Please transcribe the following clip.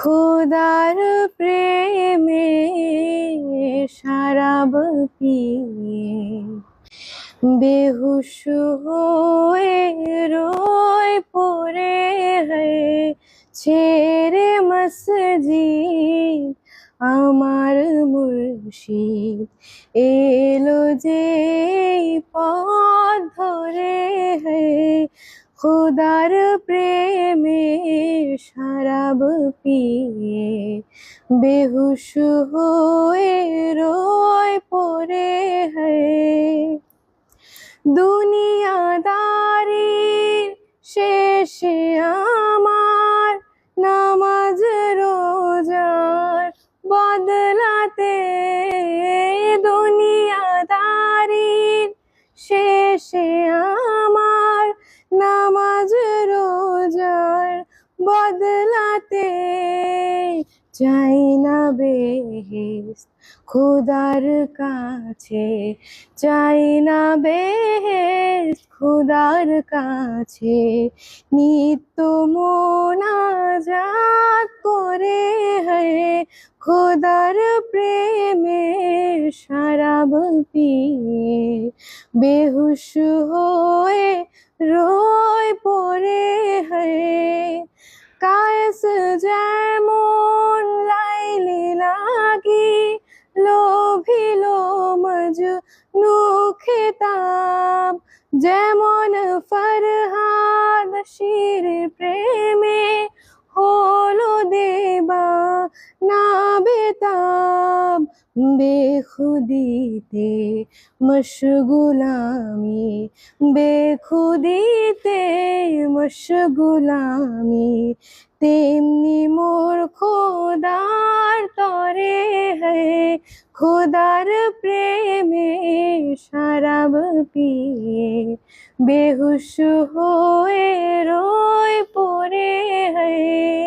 खुदार प्रेमे शराब पिए बेहुश होए रोए पड़े हैं ছেড়ে মসজিদ আমার মুর্শিদ এলো যে পথ ধরে हैं खुदार प्रेमे शराब पिए बेहुश होए रोए पड़े हैं দুনিয়াদারির শেষে আমার নামাজ রোজার বদলাতে দুনিয়াদারির শেষে আমার নামাজ রোজার বদলাতে চাই না বেহেশত খুদার কাছে চাই না বেহেশত খুদার কাছে নিত্য মোনাজাত করে हैं खुदार प्रेमे शराब पिए बेहुश होए रोए पड़े हैं কায়েস যেমন লাইলি লাগি লোভিল মজনু খেতাব যেমন ফরহাদ শির প্রেমে হলো দেবা না বেতাব বেখুদিতে মশগুলামি বেখুদিতে মশগুলামি তেমনি মোর খোদার তরে हैं खुदार प्रेमे शराब पिए बेहुश होए रोए पड़े हैं।